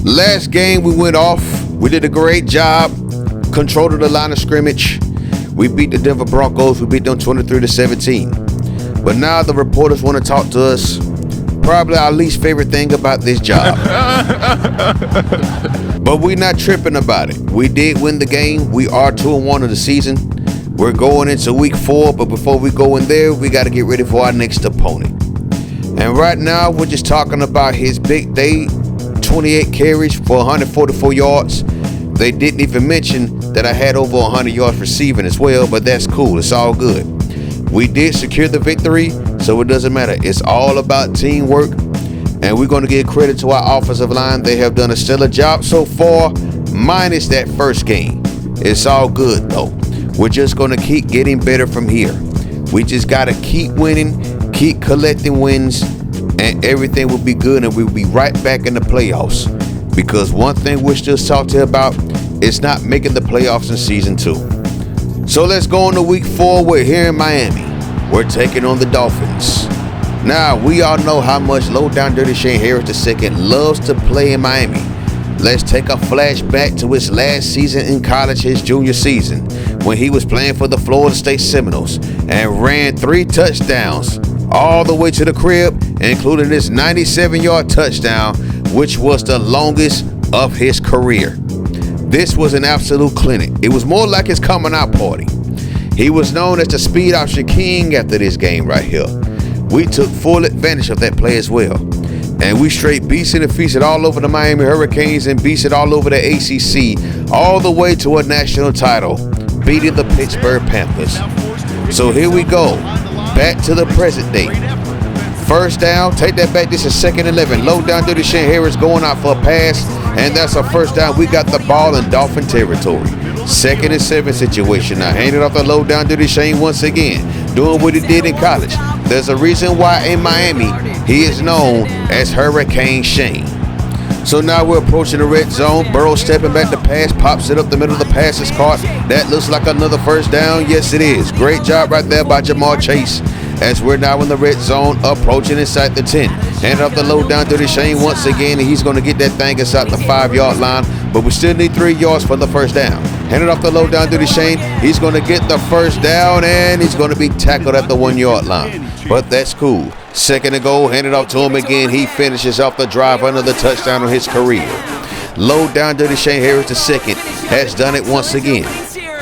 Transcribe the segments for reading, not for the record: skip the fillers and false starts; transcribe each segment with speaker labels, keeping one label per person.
Speaker 1: Last game we went off. We did a great job. Control the line of scrimmage. We beat the Denver Broncos. We beat them 23-17. But now the reporters want to talk to us. Probably our least favorite thing about this job. But we're not tripping about it. We did win the game. We are 2-1 of the season. We're going into week 4, but before we go in there, we got to get ready for our next opponent. And right now, we're just talking about his big day, 28 carries for 144 yards. They didn't even mention that I had over 100 yards receiving as well, but that's cool. It's all good. We did secure the victory, so it doesn't matter. It's all about teamwork, and we're going to give credit to our offensive line. They have done a stellar job so far, minus that first game. It's all good, though. We're just going to keep getting better from here. We just got to keep winning, keep collecting wins, and everything will be good, and we'll be right back in the playoffs. Because one thing we're still talking about is not making the playoffs in season 2. So let's go on to week 4. We're here in Miami. We're taking on the Dolphins. Now, we all know how much Low Down Dirty Shane Harris II loves to play in Miami. Let's take a flashback to his last season in college, his junior season, when he was playing for the Florida State Seminoles and ran 3 touchdowns all the way to the crib, including this 97-yard touchdown, which was the longest of his career. This was an absolute clinic. It was more like his coming out party. He was known as the speed option king after this game right here. We took full advantage of that play as well. And we straight beasted and feasted all over the Miami Hurricanes and beasted all over the ACC, all the way to a national title, beating the Pittsburgh Panthers. So here we go, back to the present day. First down, take that back, this is 2nd and 11. Low down to the Shane Harris going out for a pass, and that's a first down. We got the ball in Dolphin territory. 2nd and 7 situation. Now hand it off the low down to the Shane once again, doing what he did in college. There's a reason why in Miami he is known as Hurricane Shane. So now we're approaching the red zone. Burrow stepping back to pass, pops it up the middle of the pass is caught. That looks like another first down. Yes, it is. Great job right there by Jamar Chase. As we're now in the red zone, approaching inside the 10. Hand up the low down to the Shane once again, and he's going to get that thing inside the 5-yard line, but we still need 3 yards for the first down. Hand it off the low down to the Shane. He's going to get the first down, and he's going to be tackled at the 1-yard line. But that's cool. 2nd and goal, hand it off to him again. He finishes off the drive, another touchdown on his career. Low down to the Shane Harris II has done it once again.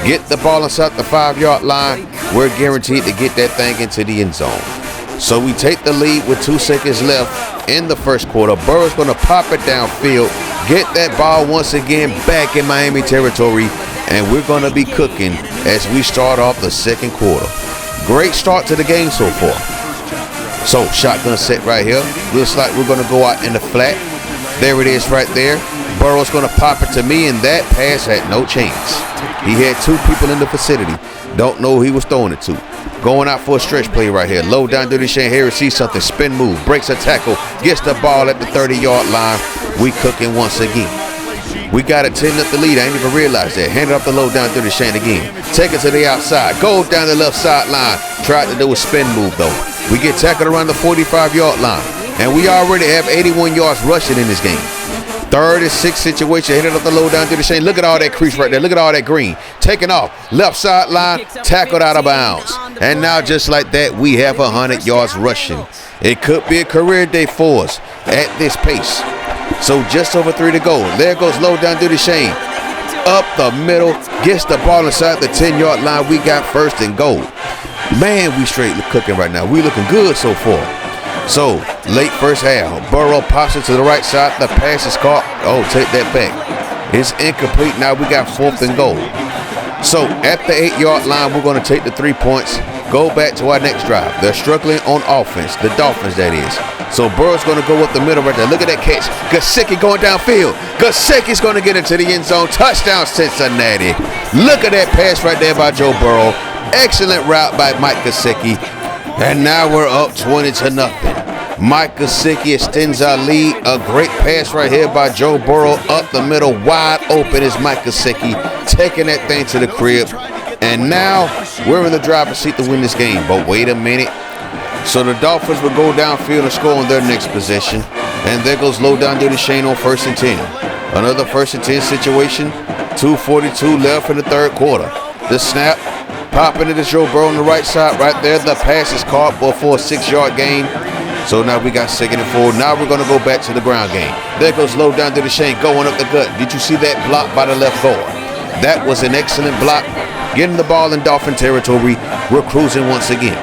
Speaker 1: Get the ball inside the 5-yard line. We're guaranteed to get that thing into the end zone. So we take the lead with 2 seconds left in the first quarter. Burrow's going to pop it downfield, get that ball once again back in Miami territory, and we're going to be cooking as we start off the second quarter. Great start to the game so far. So shotgun set right here. Looks like we're going to go out in the flat. There it is right there. Burrow's going to pop it to me, and that pass had no chance. He had 2 people in the vicinity. Don't know who he was throwing it to. Going out for a stretch play right here. Low down to the Shane Harris, sees something, spin move, breaks a tackle, gets the ball at the 30-yard line. We cooking once again. We got a 10-up the lead. I didn't even realize that. Hand it up the low down to the Shane again. Take it to the outside. Go down the left sideline. Tried to do a spin move though. We get tackled around the 45-yard line. And we already have 81 yards rushing in this game. 3rd and 6 situation, hit it up the low down to the Shane. Look at all that crease right there. Look at all that green. Taking off. Left sideline, tackled out of bounds. And now just like that, we have 100 yards rushing. It could be a career day for us at this pace. So just over 3 to go. There goes low down to the Shane. Up the middle, gets the ball inside the 10-yard line. We got 1st and goal. Man, we straight cooking right now. We looking good so far. So, late first half, Burrow pops it to the right side. The pass is caught. Oh, take that back. It's incomplete. Now we got 4th and goal. So, at the 8-yard line, we're going to take the 3 points, go back to our next drive. They're struggling on offense, the Dolphins, that is. So, Burrow's going to go up the middle right there. Look at that catch. Gesicki going downfield. Gesicki's going to get into the end zone. Touchdown, Cincinnati. Look at that pass right there by Joe Burrow. Excellent route by Mike Gesicki. And now we're up 20-0. Mike Gesicki extends our lead. A great pass right here by Joe Burrow up the middle. Wide open is Mike Gesicki, taking that thing to the crib. And now we're in the driver's seat to win this game. But wait a minute. So the Dolphins will go downfield and score on their next possession. And there goes low down to the Shane on 1st and 10. Another 1st and 10 situation. 2:42 left in the 3rd quarter. The snap, pop into the Joe Burrow on the right side right there. The pass is caught for a 6-yard gain. So now we got 2nd and 4. Now we're going to go back to the ground game. There goes low down to the Shane, going up the gut. Did you see that block by the left guard? That was an excellent block. Getting the ball in Dolphin territory. We're cruising once again.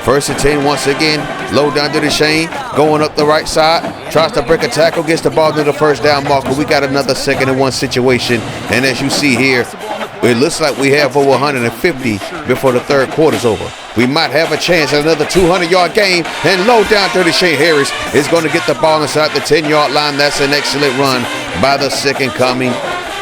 Speaker 1: 1st and 10 once again. Low down to the Shane, going up the right side. Tries to break a tackle, gets the ball to the 1st down marker. We got another 2nd and 1 situation. And as you see here, it looks like we have over 150 before the 3rd quarter's over. We might have a chance at another 200-yard game. And low down to the Shane Harris is going to get the ball inside the 10-yard line. That's an excellent run by the 2nd coming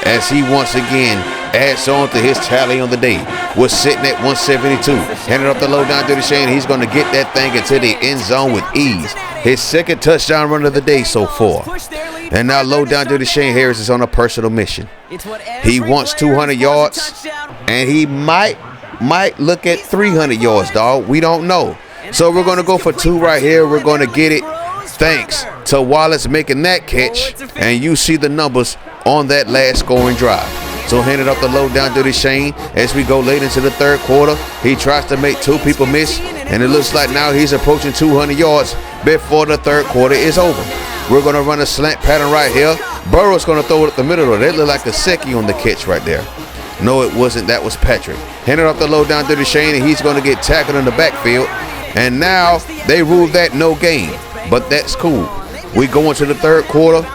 Speaker 1: as he once again adds on to his tally on the day. We're sitting at 172. Handing up the low down to the Shane. He's going to get that thing into the end zone with ease. His 2nd touchdown run of the day so far. And now low down to the Shane Harris is on a personal mission. He wants 200 yards, and he might look at 300 yards, dog. We don't know. So we're going to go for 2 right here. We're going to get it thanks to Wallace making that catch. And you see the numbers on that last scoring drive. So handed up the low down to the Shane as we go late into the 3rd quarter. He tries to make 2 people miss, and it looks like now he's approaching 200 yards before the 3rd quarter is over. We're going to run a slant pattern right here. Burrow's going to throw it up the middle. That looked like a Secchi on the catch right there. No, it wasn't. That was Patrick. Handed up the low down to the Shane, and he's going to get tackled in the backfield. And now they ruled that no gain, but that's cool. We go into the 3rd quarter.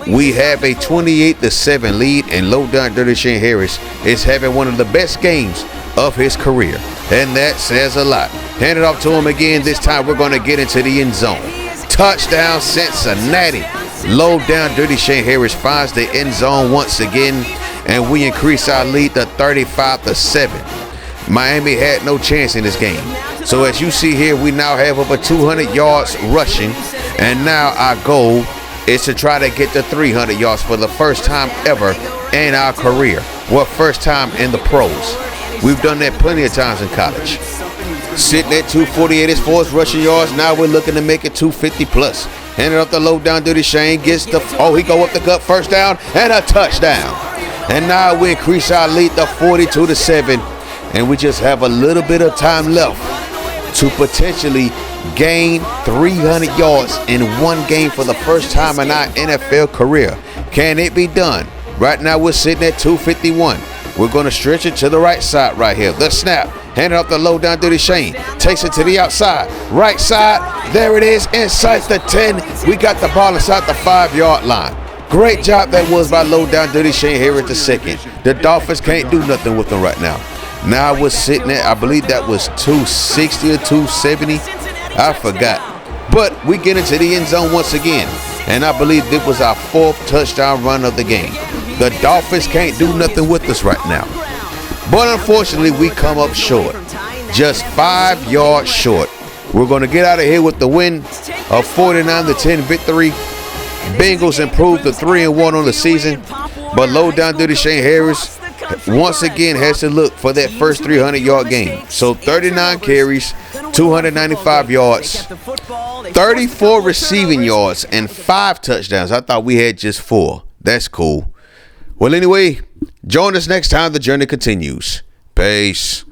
Speaker 1: We have a 28-7 lead, and low down to the Shane Harris is having one of the best games of his career. And that says a lot. Hand it off to him again. This time we're going to get into the end zone. Touchdown Cincinnati. Low down dirty Shane Harris finds the end zone once again, and we increase our lead to 35-7. Miami had no chance in this game. So as you see here, we now have over 200 yards rushing, and now our goal is to try to get to 300 yards for the first time ever in our career. Well, first time in the pros. We've done that plenty of times in college. Sitting at 248 as far as rushing yards. Now we're looking to make it 250 plus. Handing up the low down to the Shane. Gets the, he go up the gut, 1st down and a touchdown. And now we increase our lead to 42-7. And we just have a little bit of time left to potentially gain 300 yards in one game for the first time in our NFL career. Can it be done? Right now we're sitting at 251. We're going to stretch it to the right side right here. The snap. Handing up the low down to the Shane. Takes it to the outside. Right side. There it is. Inside the 10. We got the ball inside the 5-yard line. Great job that was by low down to the Shane here at the 2nd. The Dolphins can't do nothing with them right now. Now we're sitting at, I believe that was 260 or 270. I forgot. But we get into the end zone once again. And I believe this was our 4th touchdown run of the game. The Dolphins can't do nothing with us right now. But unfortunately, we come up short. Just 5 yards short. We're going to get out of here with the win, a 49-10 victory. Bengals improved to 3-1 on the season. But low down to the Shane Harris once again has to look for that first 300-yard game. So 39 carries, 295 yards, 34 receiving yards, and 5 touchdowns. I thought we had just 4. That's cool. Well, anyway, join us next time. The journey continues. Peace.